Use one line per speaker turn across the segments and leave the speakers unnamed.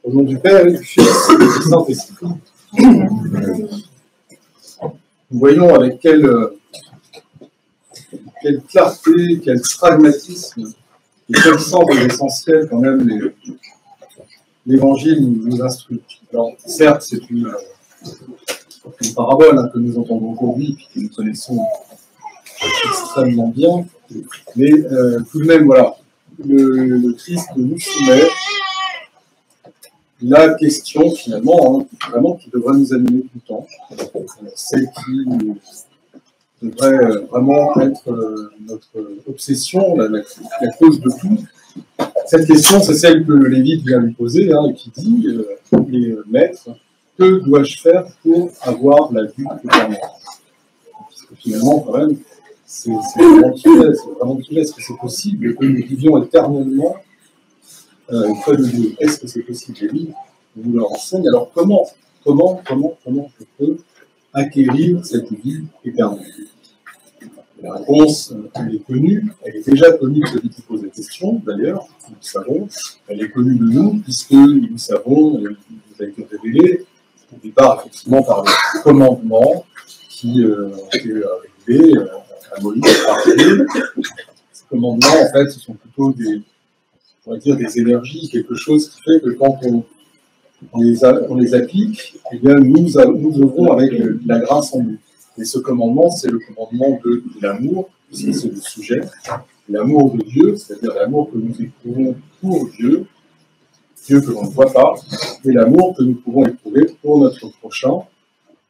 Au nom du Père et du Fils et du Saint-Esprit. Nous voyons avec quelle clarté, quel pragmatisme et quel sens de l'essentiel quand même l'Évangile nous instruit. Alors certes, c'est une parabole que nous entendons aujourd'hui et que nous connaissons extrêmement bien, mais tout de même, voilà, le Christ nous soumet la question finalement, vraiment qui devrait nous animer tout le temps, celle qui devrait vraiment être notre obsession, la cause de tout. Cette question, c'est celle que Lévite vient lui poser, et qui dit Maître, que dois-je faire pour avoir la vie éternelle? Parce que finalement, quand même, c'est vraiment tout est-ce que c'est possible que nous vivions éternellement auprès de Dieu? Est-ce que c'est possible? Et oui, on nous le renseigne. Alors comment je peux acquérir cette vie éternelle? La réponse, elle est connue, elle est déjà connue de celui qui pose la question, d'ailleurs, nous le savons, elle est connue de nous, puisque nous savons, elle nous a été révélée, au départ, effectivement, par le commandement qui a été révélé à Moïse par Dieu. Ces commandements, en fait, ce sont plutôt des énergies, quelque chose qui fait que quand on les applique, eh bien, nous œuvrons avec la grâce en nous. Et ce commandement, c'est le commandement de l'amour, puisque c'est le sujet. L'amour de Dieu, c'est-à-dire l'amour que nous éprouvons pour Dieu, Dieu que l'on ne voit pas, et l'amour que nous pouvons éprouver pour notre prochain,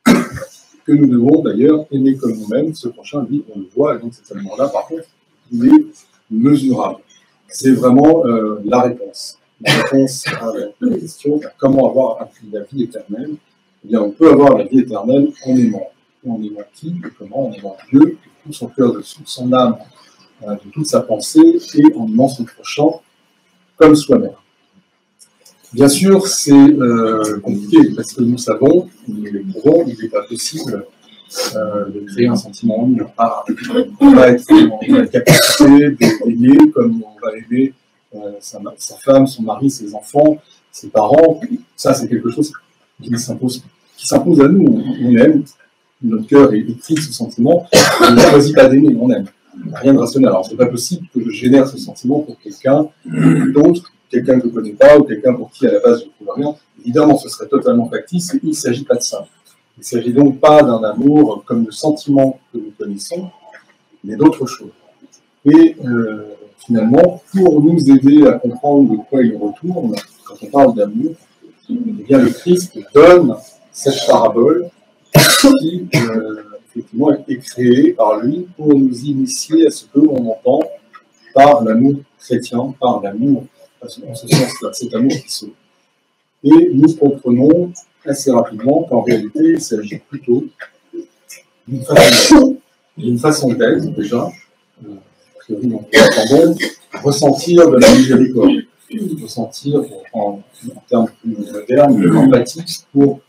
que nous devons d'ailleurs aimer comme nous-mêmes. Ce prochain, lui, on le voit, et donc cet amour-là, par contre, il est mesurable. C'est vraiment la réponse. La réponse à la question comment avoir la vie éternelle. Eh bien, on peut avoir la vie éternelle en aimant. En aimant qui et comment? En aimant Dieu, de tout son cœur, de toute son âme, de toute sa pensée, et en aimant son prochain comme soi-même. Bien sûr, c'est compliqué, parce que nous savons, nous l'éprouvons, il n'est pas possible de créer un sentiment en nous. On ne va pas être dans la capacité d'aimer comme on va aimer sa femme, son mari, ses enfants, ses parents. Ça, c'est quelque chose qui s'impose à nous. On aime. Notre cœur est pris de ce sentiment, on ne choisit pas d'aimer, on aime. Rien de rationnel. Alors, ce n'est pas possible que je génère ce sentiment pour quelqu'un d'autre, quelqu'un que je ne connais pas, ou quelqu'un pour qui, à la base, je ne trouve rien. Évidemment, ce serait totalement factice, et il ne s'agit pas de ça. Il ne s'agit donc pas d'un amour comme le sentiment que nous connaissons, mais d'autre chose. Et finalement, pour nous aider à comprendre de quoi il retourne, quand on parle d'amour, eh bien, le Christ donne cette parabole qui, effectivement, est créé par lui pour nous initier à ce que l'on entend par l'amour chrétien, par l'amour, en ce sens-là, cet amour qui sauve. Et nous comprenons assez rapidement qu'en réalité, il s'agit plutôt d'une façon d'être, déjà, nous entendons ressentir de la miséricorde, ressentir, en termes plus modernes, de l'empathie pour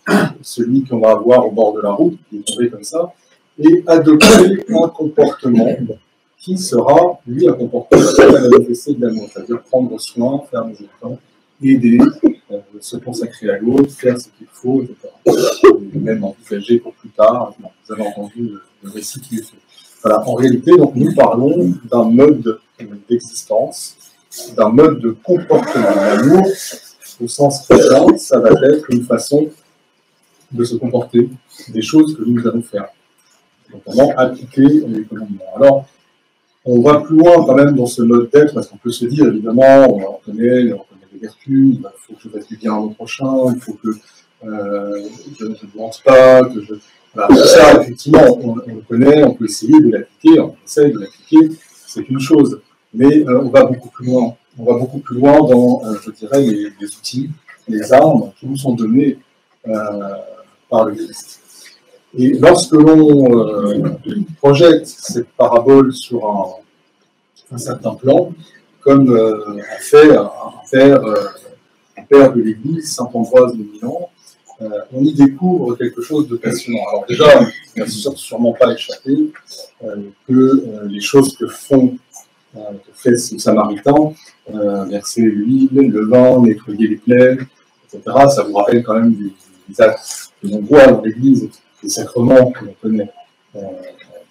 celui qu'on va avoir au bord de la route, qui est tombé comme ça, et adopter un comportement qui sera, lui, un comportement qui va manifester de l'amour, c'est-à-dire prendre soin, faire des efforts, aider, se consacrer à l'autre, faire ce qu'il faut, etc. Et même envisager pour plus tard. Vous avez entendu le récit qui est fait. Voilà, en réalité, donc, nous parlons d'un mode d'existence, d'un mode de comportement. L'amour, au sens chrétien, ça va être une façon de se comporter, des choses que nous allons faire, notamment appliquer les commandements. Alors, on va plus loin quand même dans ce mode d'être, parce qu'on peut se dire, évidemment, on connaît les vertus, il faut que je fasse du bien à mon prochain, il faut que je ne mente pas, que je... Voilà, tout ça, effectivement, on le connaît, on peut essayer de l'appliquer, on essaye de l'appliquer, c'est une chose. Mais on va beaucoup plus loin. On va beaucoup plus loin dans, je dirais, les outils, les armes qui nous sont données par le Christ. Et lorsque l'on projette cette parabole sur un certain plan, comme a fait un père de l'Église, saint Ambroise de Milan, on y découvre quelque chose de passionnant. Alors déjà, il n'a sûrement pas échappé que les choses que font que fait ce Samaritain, verser l'huile, le vin, nettoyer les plaies, etc. Ça vous rappelle quand même des actes que l'on voit dans l'Église, des sacrements que l'on connaît.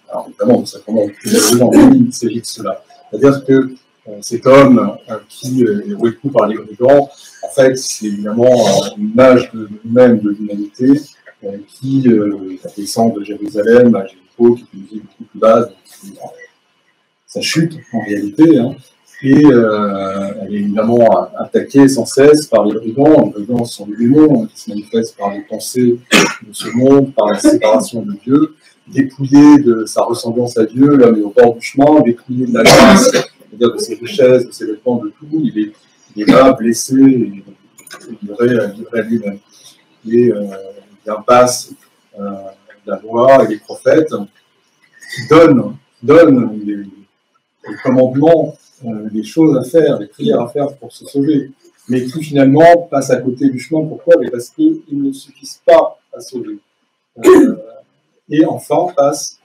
Alors évidemment, des sacrements il s'agit de cela. C'est-à-dire que cet homme qui est reçu par les brigands, en fait, c'est évidemment une image de nous-mêmes, de l'humanité, qui descend de Jérusalem à Jéricho, qui est une ville beaucoup plus basse, ça chute en réalité, hein, et elle est évidemment attaquée sans cesse par les brigands. Les brigands sont les démons qui se manifestent par les pensées de ce monde, par la séparation de Dieu, dépouillé de sa ressemblance à Dieu, l'homme est au bord du chemin, dépouillé de la grâce, c'est-à-dire de ses richesses, de ses vêtements, de tout, il est là, blessé, et livré à lui-même. Et il passe la loi et les prophètes qui donnent les commandements, les choses à faire, les prières à faire pour se sauver, mais qui finalement passent à côté du chemin. Pourquoi? Parce qu'ils ne suffisent pas à sauver. Et enfin passe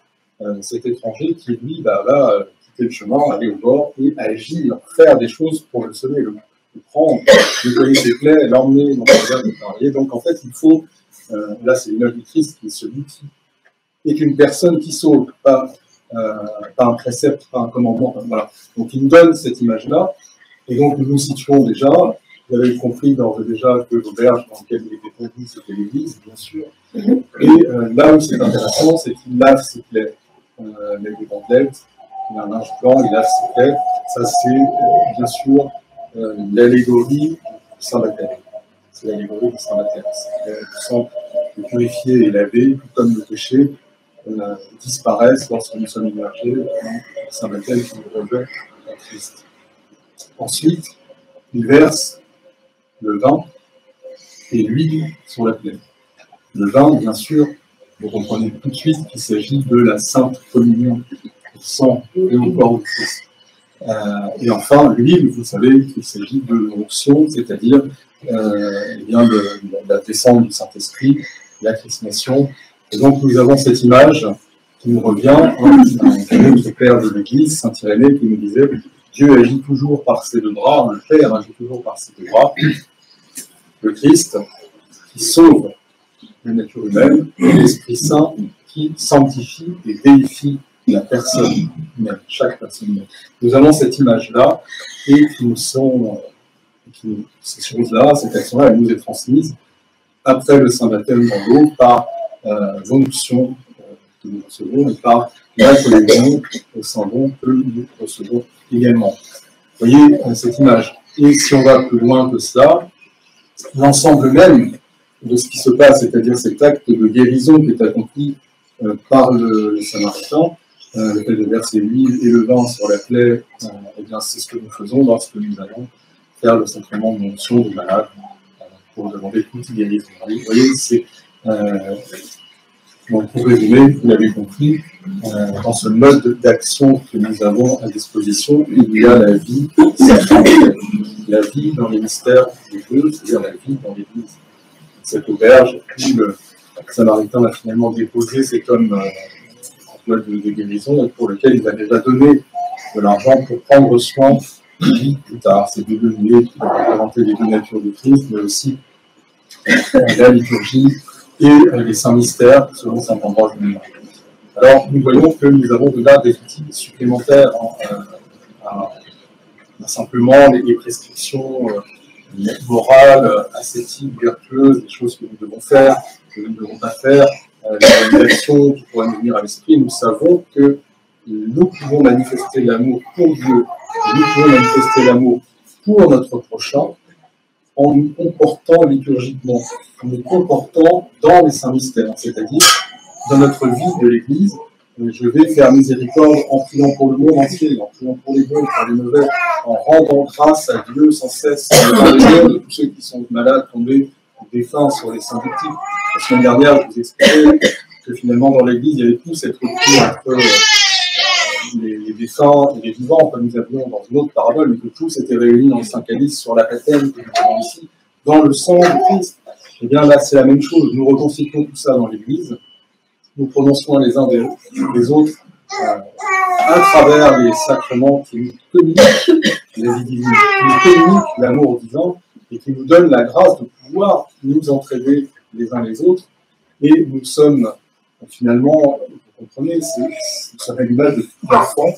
cet étranger qui, lui, va quitter le chemin, aller au bord et agir, faire des choses pour le sauver, le prendre, nettoyer ses plaies, l'emmener dans la terre de travailler. Donc en fait, il faut, là c'est une œuvre du Christ qui est celui qui est une personne qui sauve, pas un précepte, pas un commandement. Voilà. Donc il nous donne cette image-là, et donc nous nous situons déjà. Vous avez compris d'ores et déjà que l'auberge dans laquelle il était conduit, c'était l'église, bien sûr. Et là où c'est intéressant, c'est qu'il lave ses plaies. Les bandelettes, il a un linge blanc, il lave ses plaies. Ça, c'est bien sûr l'allégorie du Saint-Baptême. C'est l'allégorie du Saint-Baptême. C'est le sang purifié et lavé, tout comme le péché, disparaissent lorsque nous sommes immergés dans le Saint-Baptême qui nous revêt en Christ. Ensuite, il verse le vin et l'huile sur la plaie. Le vin, bien sûr, vous comprenez tout de suite qu'il s'agit de la Sainte Communion, au sang et au corps de Christ. Et enfin, l'huile, vous savez qu'il s'agit de l'onction, c'est-à-dire de la descente du Saint-Esprit, la chrismation. Et donc, nous avons cette image qui nous revient, notre père de l'Église, Saint Irénée, qui nous disait Dieu agit toujours par ses deux bras, le Père agit toujours par ses deux bras. Le Christ qui sauve la nature humaine, et l'Esprit Saint qui sanctifie et déifie la personne humaine, chaque personne humaine. Nous avons cette image-là, et ces choses-là, cette action-là, elle nous est transmise après le Saint-Baptême dans l'eau par l'onction que nous recevons et par la communion au Saint-Don que nous recevons également. Vous voyez cette image. Et si on va plus loin que cela, l'ensemble même de ce qui se passe, c'est-à-dire cet acte de guérison qui est accompli par le Samaritain, le fait de verser l'huile et le vin sur la plaie, eh bien c'est ce que nous faisons lorsque nous allons faire le sacrement de l'onction des malades pour demander toute guérison. Vous voyez, c'est donc pour résumer, vous l'avez compris, dans ce mode d'action que nous avons à disposition, il y a la vie sacramentelle, la vie dans les mystères de Dieu, c'est-à-dire la vie dans l'Église. Cette auberge, puis le Samaritain a finalement déposé cet homme en mode de guérison, et pour lequel il a déjà donné de l'argent pour prendre soin de lui plus tard. C'est deux liés qui vont représenter les deux natures de Christ, mais aussi la liturgie et les saints mystères selon saint Ambroise de Milan. Alors, nous voyons que nous avons de là des outils supplémentaires à simplement les prescriptions morales, ascétiques, vertueuses, des choses que nous devons faire, que nous ne devons pas faire, les actions qui pourraient nous venir à l'esprit. Nous savons que nous pouvons manifester l'amour pour Dieu, nous pouvons manifester l'amour pour notre prochain, en nous comportant liturgiquement, en nous comportant dans les saints mystères, c'est-à-dire dans notre vie de l'Église. Je vais faire miséricorde en priant pour le monde entier, en priant pour les bons, pour les mauvais, en rendant grâce à Dieu sans cesse, dans les cœurs de tous ceux qui sont malades, tombés, défunts sur les saints victimes. La semaine dernière, je vous expliquais que finalement dans l'Église, il y avait tout cette rupture entre les défunts et les vivants, comme nous avions dans une autre parabole, mais que tous étaient réunis dans le Saint Calice sur la baptême que nous avons ici, dans le sang de Christ. Et bien là, c'est la même chose. Nous reconstituons tout ça dans l'Église. Nous prenons soin les uns des autres à travers les sacrements qui nous communiquent la vie divine, qui nous communiquent l'amour divin et qui nous donnent la grâce de pouvoir nous entraider les uns les autres. Et nous sommes finalement, vous comprenez, c'est une image d'enfants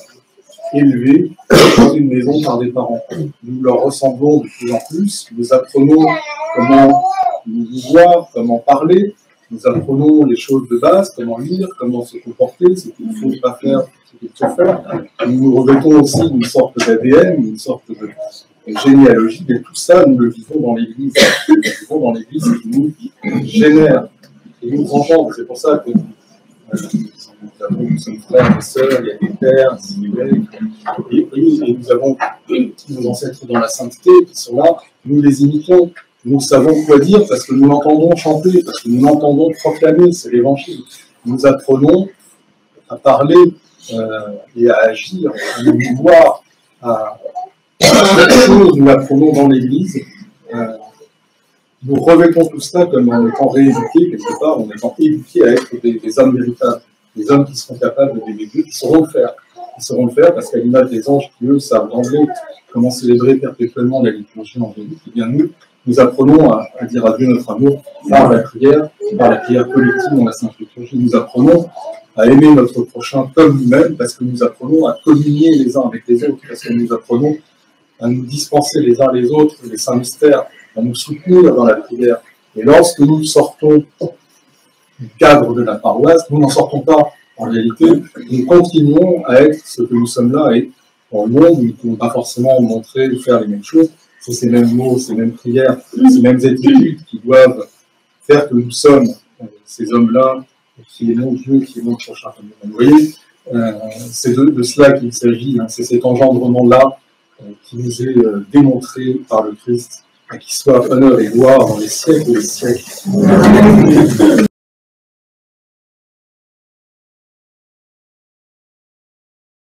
élevés dans une maison par des parents. Nous leur ressemblons de plus en plus, nous apprenons comment nous voir, comment parler, nous apprenons les choses de base, comment lire, comment se comporter, ce qu'il ne faut pas faire, ce qu'il faut faire. Nous nous revêtons aussi d'une sorte d'ADN, d'une sorte de généalogie, et tout ça, nous le vivons dans l'Église. Nous le vivons dans l'Église qui nous génère, qui nous engendre. C'est pour ça que nous sommes frères et sœurs, il y a des pères, des mères, et nous avons nos ancêtres dans la sainteté qui sont là, nous les imitons. Nous savons quoi dire parce que nous l'entendons chanter, parce que nous l'entendons proclamer, c'est l'évangile. Nous apprenons à parler et à agir, à nous voir, à chaque chose, nous l'apprenons dans l'Église. Nous revêtons tout cela comme en étant rééduqués, quelque part, en étant éduqués à être des hommes véritables, des hommes qui seront capables d'aimer Dieu, qui sauront le faire. Ils sauront le faire parce qu'à l'image des anges qui, eux, savent d'emblée comment célébrer perpétuellement la liturgie angélique, et bien nous apprenons à dire à Dieu notre amour par la prière collective dans la Sainte Liturgie. Nous apprenons à aimer notre prochain comme nous-mêmes parce que nous apprenons à communier les uns avec les autres, parce que nous apprenons à nous dispenser les uns les autres les saints mystères, à nous soutenir dans la prière. Et lorsque nous sortons du cadre de la paroisse, nous n'en sortons pas en réalité, nous continuons à être ce que nous sommes là, et dans le monde, nous ne pouvons pas forcément montrer ou faire les mêmes choses. C'est ces mêmes mots, ces mêmes prières, ces mêmes attitudes qui doivent faire que nous sommes ces hommes-là qui aimons Dieu, qui aimons le prochain comme nous. Vous voyez, c'est de cela qu'il s'agit, hein. C'est cet engendrement-là qui nous est démontré par le Christ, à qui soit honneur et gloire dans les siècles et les siècles.